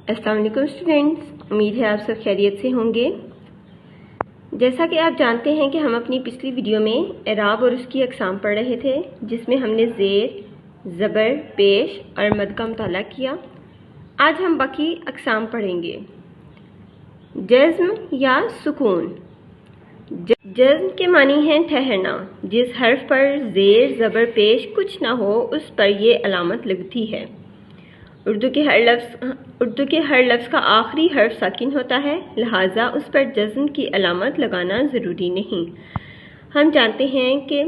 अस्सलाम वालेकुम स्टूडेंट्स, उम्मीद है आप सब खैरियत से होंगे। जैसा कि आप जानते हैं कि हम अपनी पिछली वीडियो में एराब और उसकी अक़साम पढ़ रहे थे, जिसमें हमने ज़ेर, ज़बर, पेश और मद का मुताला किया। आज हम बाकी अक़साम पढ़ेंगे। जज़्म या सुकून। जज़्म के मानी हैं ठहरना। जिस हर्फ पर ज़ेर, ज़बर, पेश कुछ ना हो उस पर ये अलामत लगती है। उर्दू के हर लफ्ज़ का आखिरी हर्फ साकिन होता है, लिहाजा उस पर जज़्म की अलामत लगाना ज़रूरी नहीं। हम जानते हैं कि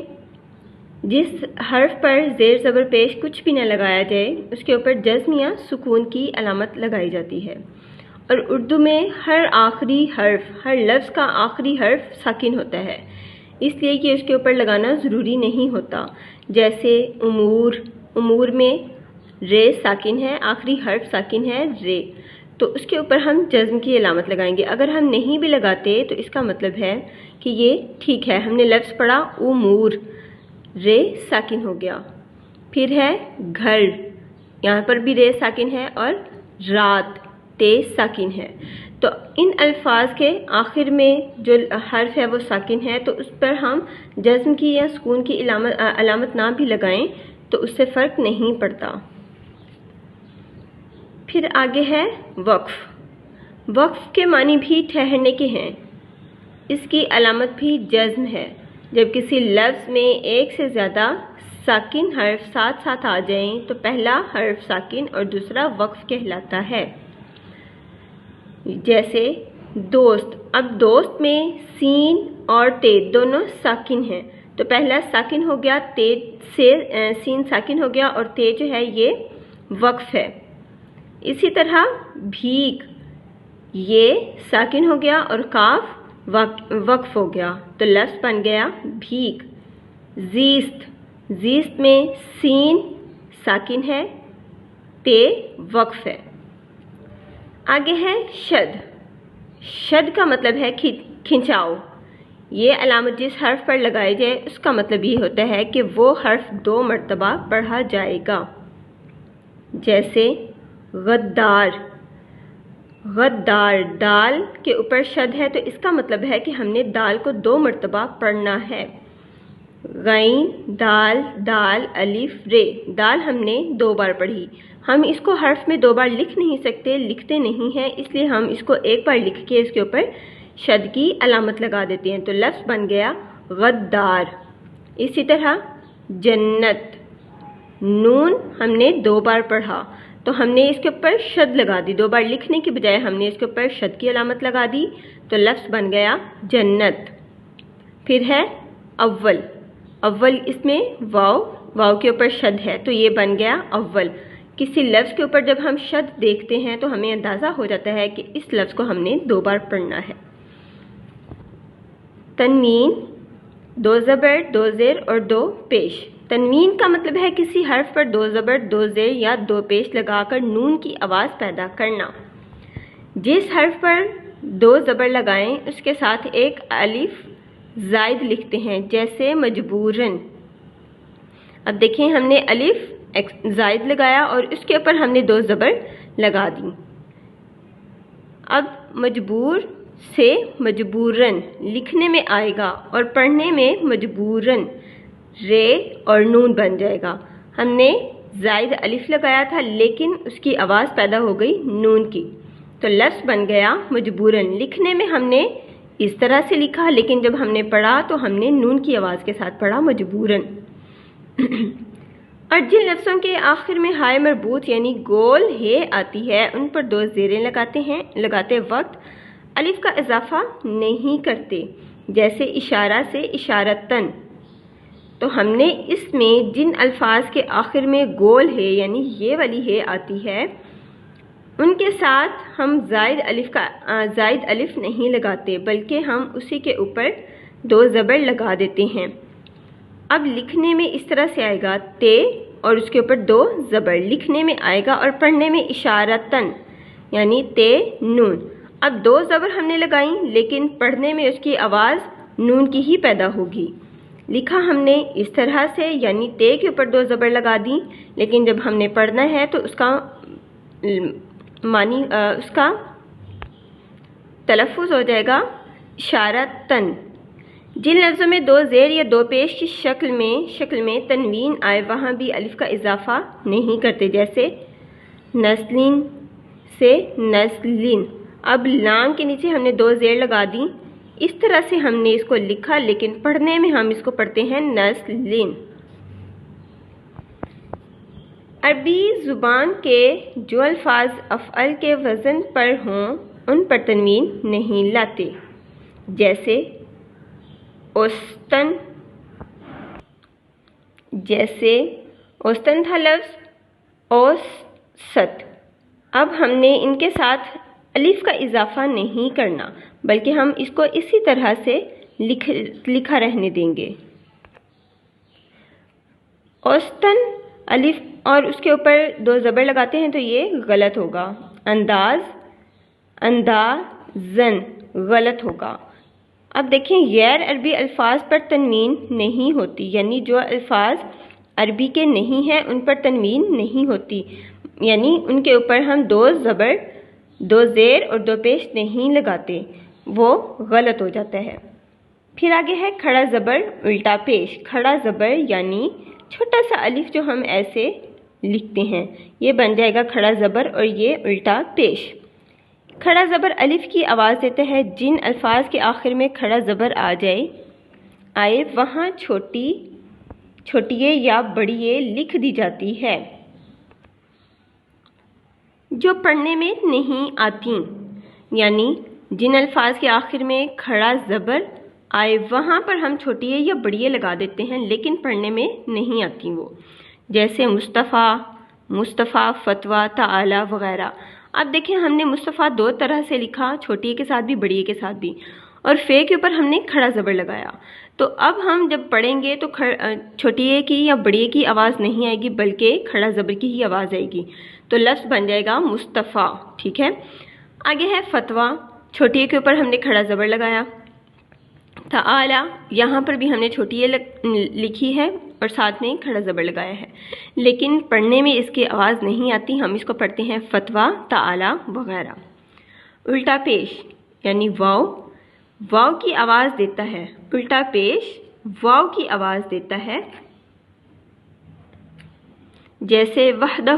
जिस हर्फ पर ज़ेर, ज़बर, पेश कुछ भी न लगाया जाए उसके ऊपर जज़्म या सुकून की अलामत लगाई जाती है। और उर्दू में हर लफ्ज़ का आखिरी हर्फ साकिन होता है, इसलिए कि उसके ऊपर लगाना ज़रूरी नहीं होता। जैसे उमूर में रे साकिन है, आखिरी हर्फ साकिन है रे, तो उसके ऊपर हम जज़्म की अलामत लगाएंगे। अगर हम नहीं भी लगाते तो इसका मतलब है कि ये ठीक है, हमने लफ्ज़ पढ़ा उमूर, रे साकिन हो गया। फिर है घर, यहाँ पर भी रे साकिन है, और रात ते साकिन है। तो इन अल्फाज के आखिर में जो हर्फ है वो साकिन है, तो उस पर हम जज़्म की या सुकून की अलामत ना भी लगाएं तो उससे फ़र्क नहीं पड़ता। फिर आगे है वक्फ़। वक्फ़ के मानी भी ठहरने के हैं। इसकी अलामत भी जज़्म है। जब किसी लफ्ज़ में एक से ज़्यादा साकिन हर्फ साथ साथ आ जाएं तो पहला हर्फ साकिन और दूसरा वक्फ़ कहलाता है। जैसे दोस्त, अब दोस्त में सीन और ते दोनों साकिन हैं, तो पहला साकिन हो गया, ते से सीन साकिन हो गया और ते जो है ये वक्फ़ है। इसी तरह भीख, ये साकिन हो गया और काफ वक्फ हो गया, तो लफ्ज़ बन गया भीख। ज़ीस्त में सीन साकिन है, ते वक्फ है। आगे है शद का मतलब है खिंचाव। ये अलामत जिस हर्फ पर लगाई जाए उसका मतलब ये होता है कि वो हर्फ 2 मरतबा पढ़ा जाएगा। जैसे गद्दार, दाल के ऊपर शद है तो इसका मतलब है कि हमने दाल को 2 मरतबा पढ़ना है। गैन, दाल, अलिफ, रे, दाल हमने 2 बार पढ़ी। हम इसको हर्फ में 2 बार लिख नहीं सकते, लिखते नहीं हैं, इसलिए हम इसको एक बार लिख के इसके ऊपर शद की अलामत लगा देते हैं, तो लफ्ज़ बन गया गद्दार। इसी तरह जन्नत, नून हमने 2 बार पढ़ा तो हमने इसके ऊपर शद लगा दी, 2 बार लिखने के बजाय हमने इसके ऊपर शद की अलामत लगा दी, तो लफ्ज़ बन गया जन्नत। फिर है अव्वल, इसमें वाव के ऊपर शद है तो ये बन गया अव्वल। किसी लफ्ज़ के ऊपर जब हम शद देखते हैं तो हमें अंदाज़ा हो जाता है कि इस लफ्ज़ को हमने 2 बार पढ़ना है। तनवीन, 2 ज़बर, 2 ज़ेर और 2 पेश। तनवीन का मतलब है किसी हर्फ पर 2 ज़बर, 2 ज़ेर या 2 पेश लगाकर नून की आवाज़ पैदा करना। जिस हर्फ पर 2 ज़बर लगाएं उसके साथ एक अलिफ ज़ायद लिखते हैं, जैसे मजबूरन। अब देखें, हमने अलिफ ज़ायद लगाया और उसके ऊपर हमने 2 ज़बर लगा दी। अब मजबूर से मजबूरन लिखने में आएगा और पढ़ने में मजबूरन, रे और नून बन जाएगा। हमने ज़ायद अलिफ लगाया था लेकिन उसकी आवाज़ पैदा हो गई नून की, तो लफ्ज़ बन गया मजबूरन। लिखने में हमने इस तरह से लिखा, लेकिन जब हमने पढ़ा तो हमने नून की आवाज़ के साथ पढ़ा मजबूरन। और जिन लफ्ज़ों के आखिर में हाय मरबूत यानी गोल हे आती है उन पर 2 ज़ेरें लगाते वक्त अलिफ का इजाफा नहीं करते। जैसे इशारा से इशारतन, तो हमने इसमें जिन अल्फाज के आखिर में गोल है यानी ये वाली है आती है उनके साथ हम ज़ायद अलिफ नहीं लगाते, बल्कि हम उसी के ऊपर 2 ज़बर लगा देते हैं। अब लिखने में इस तरह से आएगा ते और उसके ऊपर 2 ज़बर लिखने में आएगा, और पढ़ने में इशारतन यानी ते नून। अब 2 ज़बर हमने लगाई लेकिन पढ़ने में उसकी आवाज़ नून की ही पैदा होगी। लिखा हमने इस तरह से यानी ते के ऊपर 2 ज़बर लगा दी, लेकिन जब हमने पढ़ना है तो उसका معنی اس کا تلفظ ہو جائے گا اشارتن۔ جن لفظوں میں دو زیر یا دو پیش کی شکل میں تنوین آئے وہاں بھی الف کا اضافہ نہیں کرتے، جیسے نسلین سے نسلین۔ اب لام کے نیچے ہم نے دو زیر لگا دی، اس طرح سے ہم نے اس کو لکھا، لیکن پڑھنے میں ہم اس کو پڑھتے ہیں نسلین۔ عربی زبان کے جو الفاظ افعل کے وزن پر ہوں ان پر تنوین نہیں لاتے، جیسے اوستن تھا لفظ اوسط۔ اب ہم نے ان کے ساتھ الف کا اضافہ نہیں کرنا، بلکہ ہم اس کو اسی طرح سے لکھا رہنے دیں گے۔ اوستن الف اور اس کے اوپر دو زبر لگاتے ہیں تو یہ غلط ہوگا۔ اندازن غلط ہوگا۔ اب دیکھیں غیر عربی الفاظ پر تنوین نہیں ہوتی، یعنی جو الفاظ عربی کے نہیں ہیں ان پر تنوین نہیں ہوتی، یعنی ان کے اوپر ہم دو زبر، دو زیر اور دو پیش نہیں لگاتے، وہ غلط ہو جاتا ہے۔ پھر آگے ہے کھڑا زبر الٹا پیش۔ کھڑا زبر یعنی چھوٹا سا الف جو ہم ایسے لکھتے ہیں، یہ بن جائے گا کھڑا زبر اور یہ الٹا پیش۔ کھڑا زبر الف کی آواز دیتا ہے، جن الفاظ کے آخر میں کھڑا زبر آئے وہاں چھوٹی یا بڑی لکھ دی جاتی ہے۔ جو پڑھنے میں نہیں آتی، یعنی جن الفاظ کے آخر میں کھڑا زبر آئے وہاں پر ہم چھوٹی یا بڑی لگا دیتے ہیں، لیکن پڑھنے میں نہیں آتی وہ، جیسے مصطفیٰ، فتویٰ، تعالی وغیرہ۔ اب دیکھیں ہم نے مصطفیٰ دو طرح سے لکھا، چھوٹی کے ساتھ بھی بڑی کے ساتھ بھی، اور فے کے اوپر ہم نے کھڑا زبر لگایا۔ تو اب ہم جب پڑھیں گے تو چھوٹی کی یا بڑی کی آواز نہیں آئے گی، بلکہ کھڑا زبر کی ہی آواز آئے گی، تو لفظ بن جائے گا مصطفیٰ۔ ٹھیک ہے، آگے ہے فتویٰ۔ چھوٹی کے اوپر ہم نے کھڑا زبر لگایا۔ تعالی یہاں پر بھی ہم نے چھوٹی لکھی ہے اور ساتھ میں کھڑا زبر لگایا ہے، لیکن پڑھنے میں اس کی آواز نہیں آتی، ہم اس کو پڑھتے ہیں فتویٰ، تعالی وغیرہ۔ الٹا پیش یعنی واو کی آواز دیتا ہے، الٹا پیش واو کی آواز دیتا ہے، جیسے وحدہ،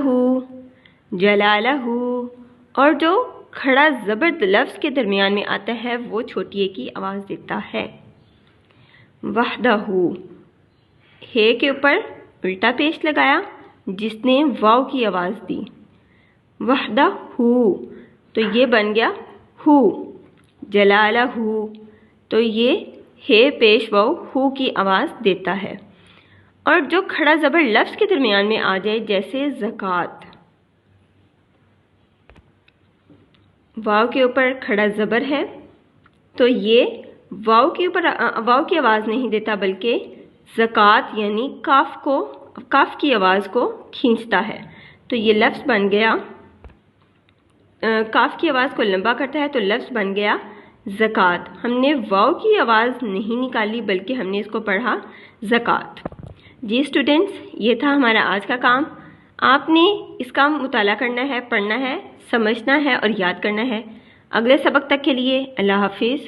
جلالہ، اور جو کھڑا زبر لفظ کے درمیان میں آتا ہے وہ چھوٹی کی آواز دیتا ہے۔ وحدہ ہے کے اوپر الٹا پیش لگایا جس نے واو کی آواز دی، وحدہ تو یہ بن گیا ہو۔ جلالہ تو یہ ہے پیش واو کی آواز دیتا ہے۔ اور جو کھڑا زبر لفظ کے درمیان میں آ جائے، جیسے زکوٰۃ، واو کے اوپر کھڑا زبر ہے تو یہ واو کے اوپر واو کی آواز نہیں دیتا، بلکہ زکوٰۃ یعنی کاف کی آواز کو کھینچتا ہے، تو یہ لفظ بن گیا، کاف کی آواز کو لمبا کرتا ہے تو لفظ بن گیا زکوٰۃ۔ ہم نے واو کی آواز نہیں نکالی، بلکہ ہم نے اس کو پڑھا زکوٰۃ۔ جی اسٹوڈنٹس، یہ تھا ہمارا آج کا کام۔ آپ نے اس کا مطالعہ کرنا ہے، پڑھنا ہے، سمجھنا ہے اور یاد کرنا ہے۔ اگلے سبق تک کے لیے اللہ حافظ۔